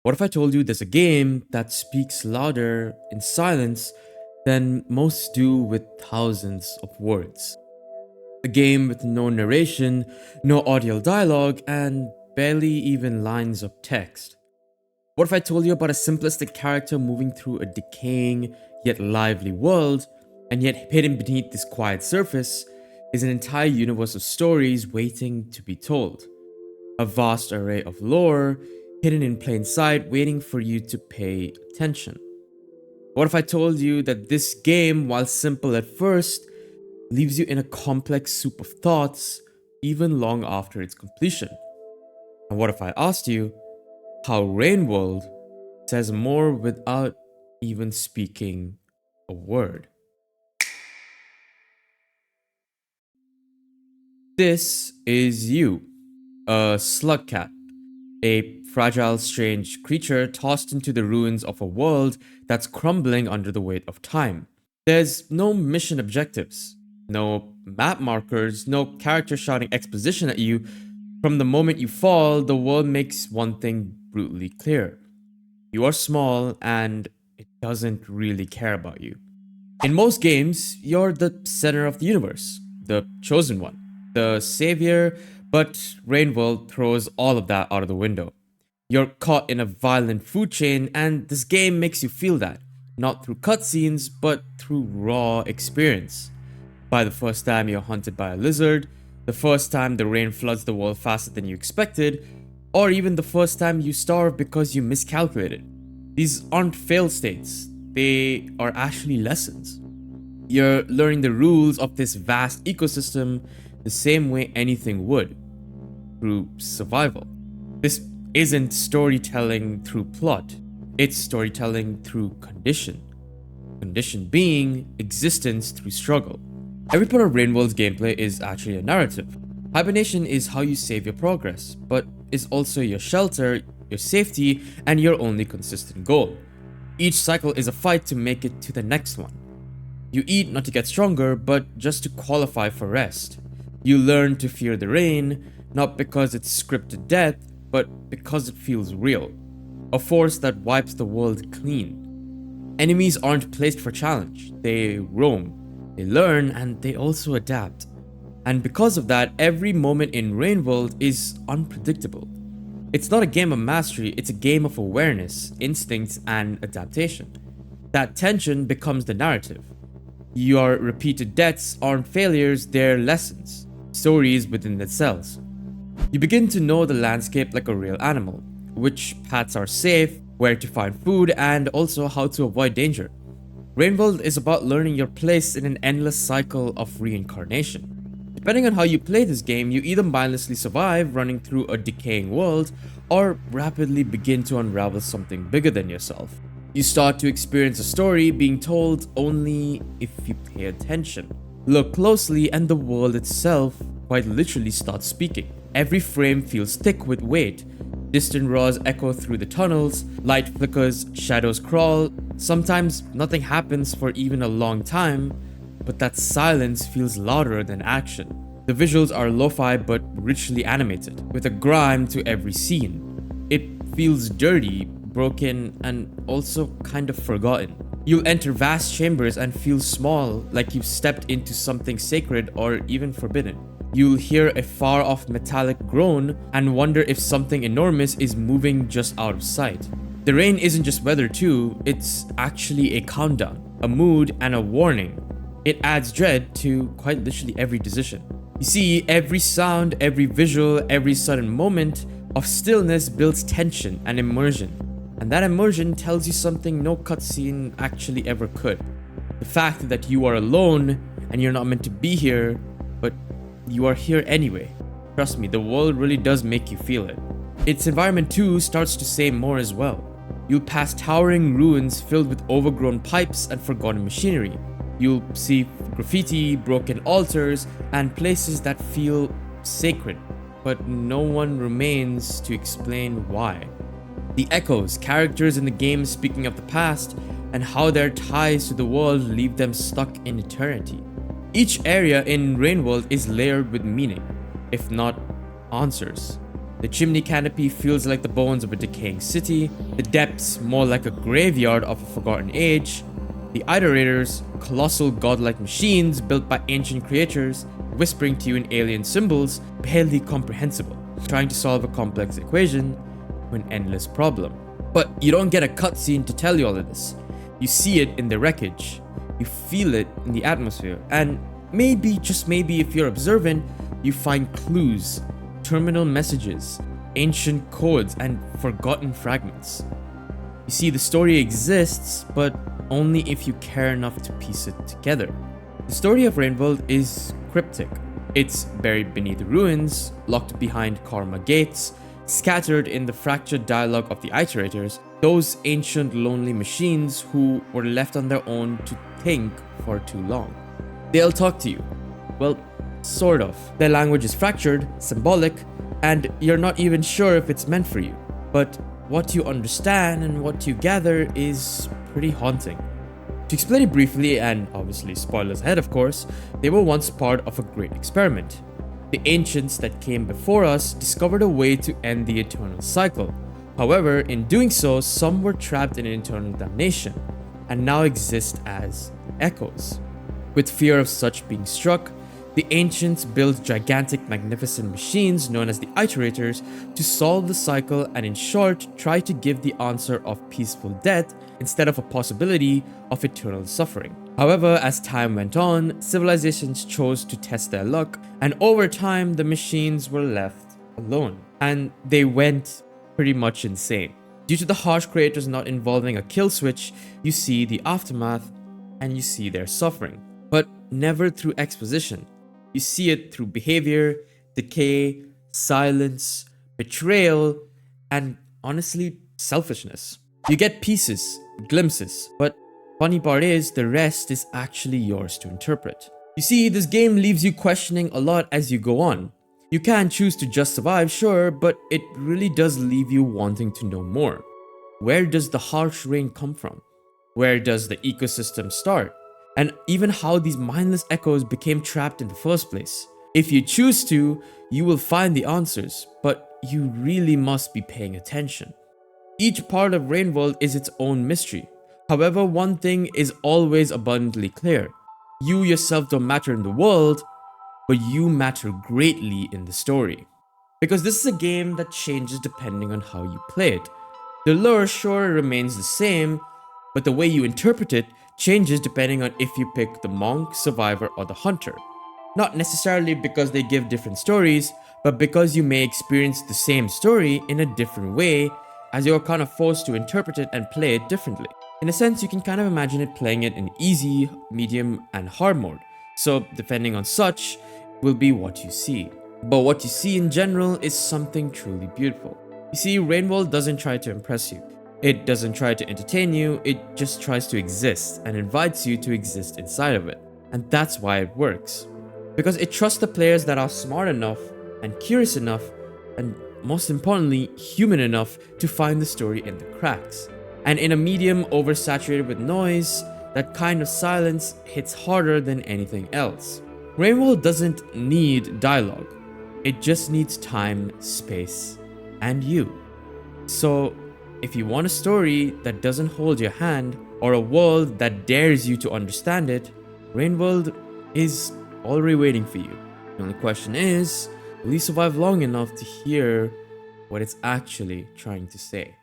What if I told you there's a game that speaks louder in silence than most do with thousands of words? A game with no narration, no audio dialogue, and barely even lines of text. What if I told you about a simplistic character moving through a decaying yet lively world, and yet hidden beneath this quiet surface is an entire universe of stories waiting to be told? A vast array of lore hidden in plain sight, waiting for you to pay attention. What if I told you that this game, while simple at first, leaves you in a complex soup of thoughts even long after its completion? And what if I asked you how Rain World says more without even speaking a word? This is you, a slug cat, a fragile, strange creature tossed into the ruins of a world that's crumbling under the weight of time. There's no mission objectives, no map markers, no character shouting exposition at you. From the moment you fall, the world makes one thing brutally clear: you are small and it doesn't really care about you. In most games, you're the center of the universe, the chosen one, the savior, but Rainworld throws all of that out of the window. You're caught in a violent food chain, and this game makes you feel that, not through cutscenes, but through raw experience. By the first time you're hunted by a lizard, the first time the rain floods the world faster than you expected, or even the first time you starve because you miscalculated. These aren't fail states, they are actually lessons. You're learning the rules of this vast ecosystem the same way anything would, through survival. This isn't storytelling through plot, it's storytelling through condition. Condition being existence through struggle. Every part of Rainworld's gameplay is actually a narrative. Hibernation is how you save your progress, but is also your shelter, your safety, and your only consistent goal. Each cycle is a fight to make it to the next one. You eat not to get stronger, but just to qualify for rest. You learn to fear the rain, not because it's scripted death, but because it feels real. A force that wipes the world clean. Enemies aren't placed for challenge, they roam, they learn, and they also adapt. And because of that, every moment in Rainworld is unpredictable. It's not a game of mastery, it's a game of awareness, instincts, and adaptation. That tension becomes the narrative. Your repeated deaths aren't failures, they're lessons, stories within themselves. You begin to know the landscape like a real animal, which paths are safe, where to find food, and also how to avoid danger. Rainworld is about learning your place in an endless cycle of reincarnation. Depending on how you play this game, you either mindlessly survive running through a decaying world, or rapidly begin to unravel something bigger than yourself. You start to experience a story being told only if you pay attention. Look closely, and the world itself quite literally starts speaking. Every frame feels thick with weight. Distant roars echo through the tunnels, light flickers, shadows crawl. Sometimes nothing happens for even a long time, but that silence feels louder than action. The visuals are lo-fi but richly animated, with a grime to every scene. It feels dirty, broken, and also kind of forgotten. You'll enter vast chambers and feel small, like you've stepped into something sacred or even forbidden. You'll hear a far-off metallic groan and wonder if something enormous is moving just out of sight. The rain isn't just weather too, it's actually a countdown, a mood, and a warning. It adds dread to quite literally every decision. You see, every sound, every visual, every sudden moment of stillness builds tension and immersion. And that immersion tells you something no cutscene actually ever could. The fact that you are alone and you're not meant to be here, but you are here anyway. Trust me, the world really does make you feel it. Its environment too starts to say more as well. You'll pass towering ruins filled with overgrown pipes and forgotten machinery. You'll see graffiti, broken altars, and places that feel sacred, but no one remains to explain why. The echoes, characters in the game speaking of the past, and how their ties to the world leave them stuck in eternity. Each area in Rainworld is layered with meaning, if not answers. The chimney canopy feels like the bones of a decaying city, the depths more like a graveyard of a forgotten age. The Iterators, colossal godlike machines built by ancient creators, whispering to you in alien symbols, barely comprehensible, trying to solve a complex equation to an endless problem. But you don't get a cutscene to tell you all of this. You see it in the wreckage, you feel it in the atmosphere, and maybe, just maybe if you're observant, you find clues, terminal messages, ancient codes, and forgotten fragments. You see, the story exists, but only if you care enough to piece it together. The story of Rainworld is cryptic. It's buried beneath ruins, locked behind Karma gates, scattered in the fractured dialogue of the Iterators, those ancient lonely machines who were left on their own to think for too long. They'll talk to you. Well, sort of. Their language is fractured, symbolic, and you're not even sure if it's meant for you. But what you understand and what you gather is pretty haunting. To explain it briefly, and obviously spoilers ahead of course, they were once part of a great experiment. The ancients that came before us discovered a way to end the eternal cycle. However, in doing so, some were trapped in eternal damnation, and now exist as echoes. With fear of such being struck, the ancients built gigantic, magnificent machines known as the Iterators to solve the cycle and, in short, try to give the answer of peaceful death instead of a possibility of eternal suffering. However, as time went on, civilizations chose to test their luck, and over time, the machines were left alone, and they went pretty much insane. Due to the harsh creators not involving a kill switch, you see the aftermath and you see their suffering, but never through exposition. You see it through behavior, decay, silence, betrayal, and honestly, selfishness. You get pieces, glimpses, but funny part is the rest is actually yours to interpret. You see, this game leaves you questioning a lot as you go on. You can choose to just survive, sure, but it really does leave you wanting to know more. Where does the harsh rain come from? Where does the ecosystem start? And even how these mindless echoes became trapped in the first place. If you choose to, you will find the answers, but you really must be paying attention. Each part of Rainworld is its own mystery. However, one thing is always abundantly clear. You yourself don't matter in the world, but you matter greatly in the story. Because this is a game that changes depending on how you play it. The lore sure remains the same, but the way you interpret it changes depending on if you pick the monk, survivor, or the hunter. Not necessarily because they give different stories, but because you may experience the same story in a different way, as you're kind of forced to interpret it and play it differently. In a sense, you can kind of imagine it playing it in easy, medium, and hard mode. So depending on such, will be what you see. But what you see in general is something truly beautiful. You see, Rainworld doesn't try to impress you. It doesn't try to entertain you, it just tries to exist and invites you to exist inside of it. And that's why it works. Because it trusts the players that are smart enough and curious enough and, most importantly, human enough to find the story in the cracks. And in a medium oversaturated with noise, that kind of silence hits harder than anything else. Rainworld doesn't need dialogue. It just needs time, space, and you. So, if you want a story that doesn't hold your hand, or a world that dares you to understand it, Rainworld is already waiting for you. The only question is, will you survive long enough to hear what it's actually trying to say?